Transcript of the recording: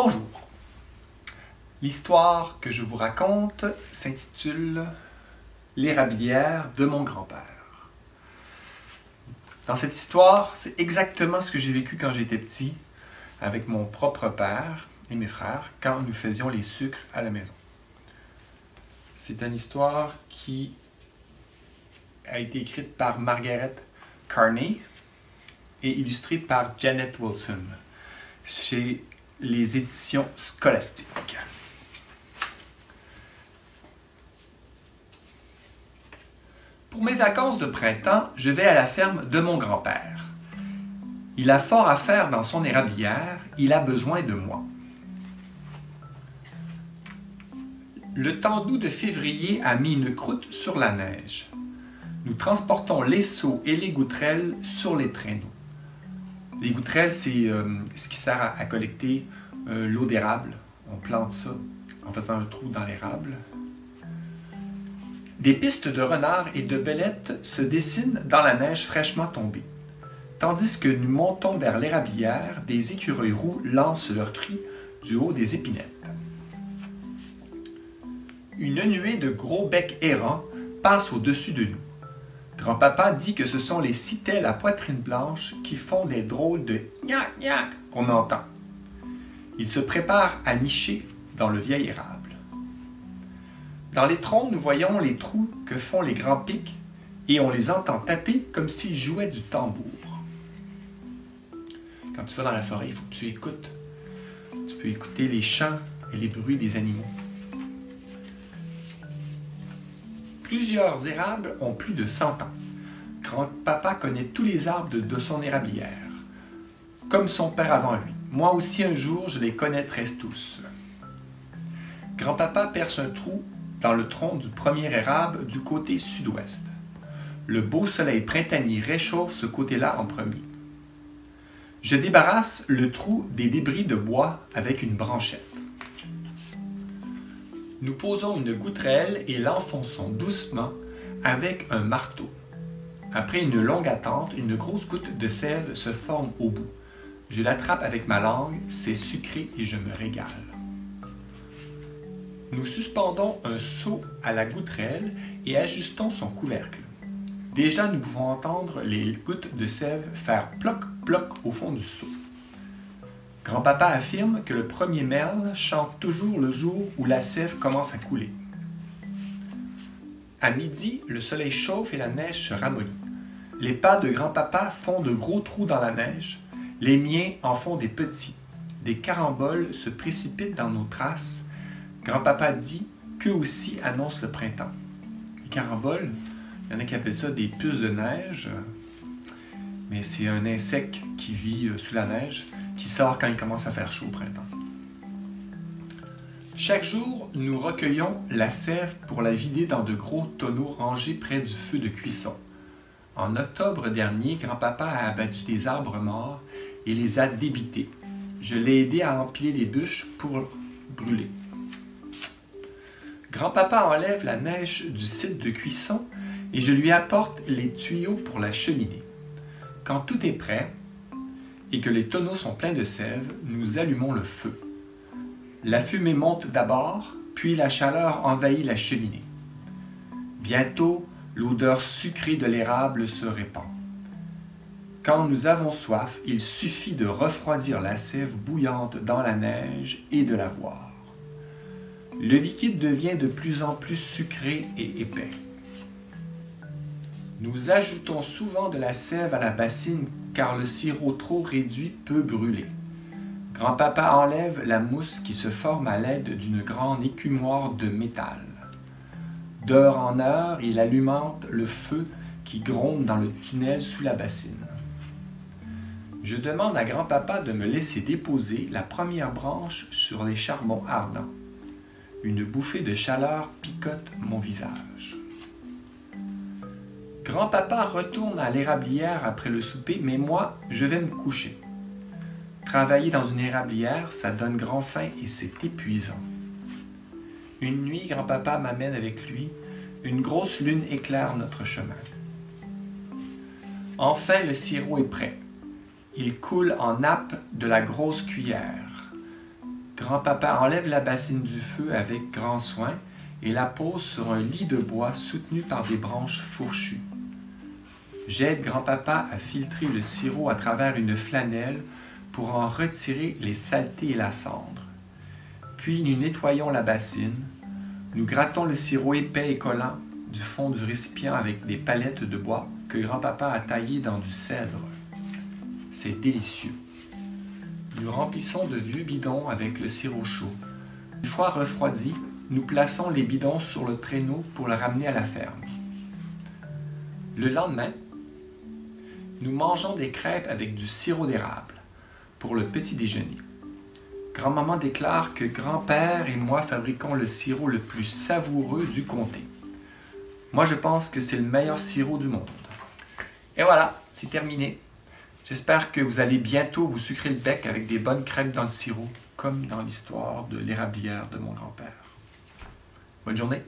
Bonjour. L'histoire que je vous raconte s'intitule « L'érablière de mon grand-père ». Dans cette histoire, c'est exactement ce que j'ai vécu quand j'étais petit avec mon propre père et mes frères quand nous faisions les sucres à la maison. C'est une histoire qui a été écrite par Margaret Carney et illustrée par Janet Wilson chez les éditions Scolastiques. Pour mes vacances de printemps, je vais à la ferme de mon grand-père. Il a fort à faire dans son érablière, il a besoin de moi. Le temps doux de février a mis une croûte sur la neige. Nous transportons les seaux et les goutterelles sur les traîneaux. Les goutterelles, c'est ce qui sert à collecter l'eau d'érable. On plante ça en faisant un trou dans l'érable. Des pistes de renards et de bellettes se dessinent dans la neige fraîchement tombée. Tandis que nous montons vers l'érablière, des écureuils roux lancent leurs cris du haut des épinettes. Une nuée de gros becs errants passe au-dessus de nous. Grand-papa dit que ce sont les citelles à poitrine blanche qui font des drôles de « gnac gnac » qu'on entend. Il se prépare à nicher dans le vieil érable. Dans les troncs, nous voyons les trous que font les grands pics et on les entend taper comme s'ils jouaient du tambour. Quand tu vas dans la forêt, il faut que tu écoutes. Tu peux écouter les chants et les bruits des animaux. Plusieurs érables ont plus de 100 ans. Grand-papa connaît tous les arbres de son érablière, comme son père avant lui. Moi aussi, un jour, je les connaîtrai tous. Grand-papa perce un trou dans le tronc du premier érable du côté sud-ouest. Le beau soleil printanier réchauffe ce côté-là en premier. Je débarrasse le trou des débris de bois avec une branchette. Nous posons une goutterelle et l'enfonçons doucement avec un marteau. Après une longue attente, une grosse goutte de sève se forme au bout. Je l'attrape avec ma langue, c'est sucré et je me régale. Nous suspendons un seau à la goutterelle et ajustons son couvercle. Déjà, nous pouvons entendre les gouttes de sève faire ploc-ploc au fond du seau. Grand-papa affirme que le premier merle chante toujours le jour où la sève commence à couler. À midi, le soleil chauffe et la neige se ramollit. Les pas de grand-papa font de gros trous dans la neige. Les miens en font des petits. Des caramboles se précipitent dans nos traces. Grand-papa dit qu'eux aussi annoncent le printemps. Les caramboles, il y en a qui appellent ça des puces de neige, mais c'est un insecte qui vit sous la neige, qui sort quand il commence à faire chaud au printemps. Chaque jour, nous recueillons la sève pour la vider dans de gros tonneaux rangés près du feu de cuisson. En octobre dernier, grand-papa a abattu des arbres morts et les a débités. Je l'ai aidé à empiler les bûches pour brûler. Grand-papa enlève la neige du site de cuisson et je lui apporte les tuyaux pour la cheminée. Quand tout est prêt et que les tonneaux sont pleins de sève, nous allumons le feu. La fumée monte d'abord, puis la chaleur envahit la cheminée. Bientôt, l'odeur sucrée de l'érable se répand. Quand nous avons soif, il suffit de refroidir la sève bouillante dans la neige et de la boire. Le liquide devient de plus en plus sucré et épais. Nous ajoutons souvent de la sève à la bassine car le sirop trop réduit peut brûler. Grand-papa enlève la mousse qui se forme à l'aide d'une grande écumoire de métal. D'heure en heure, il alimente le feu qui gronde dans le tunnel sous la bassine. Je demande à grand-papa de me laisser déposer la première branche sur les charbons ardents. Une bouffée de chaleur picote mon visage. Grand-papa retourne à l'érablière après le souper, mais moi, je vais me coucher. Travailler dans une érablière, ça donne grand faim et c'est épuisant. Une nuit, grand-papa m'amène avec lui. Une grosse lune éclaire notre chemin. Enfin, le sirop est prêt. Il coule en nappe de la grosse cuillère. Grand-papa enlève la bassine du feu avec grand soin et la pose sur un lit de bois soutenu par des branches fourchues. J'aide grand-papa à filtrer le sirop à travers une flanelle pour en retirer les saletés et la cendre. Puis nous nettoyons la bassine, nous grattons le sirop épais et collant du fond du récipient avec des palettes de bois que grand-papa a taillées dans du cèdre. C'est délicieux. Nous remplissons de vieux bidons avec le sirop chaud. Une fois refroidi, nous plaçons les bidons sur le traîneau pour le ramener à la ferme. Le lendemain, nous mangeons des crêpes avec du sirop d'érable pour le petit déjeuner. Grand-maman déclare que grand-père et moi fabriquons le sirop le plus savoureux du comté. Moi, je pense que c'est le meilleur sirop du monde. Et voilà, c'est terminé. J'espère que vous allez bientôt vous sucrer le bec avec des bonnes crêpes dans le sirop, comme dans l'histoire de l'érablière de mon grand-père. Bonne journée!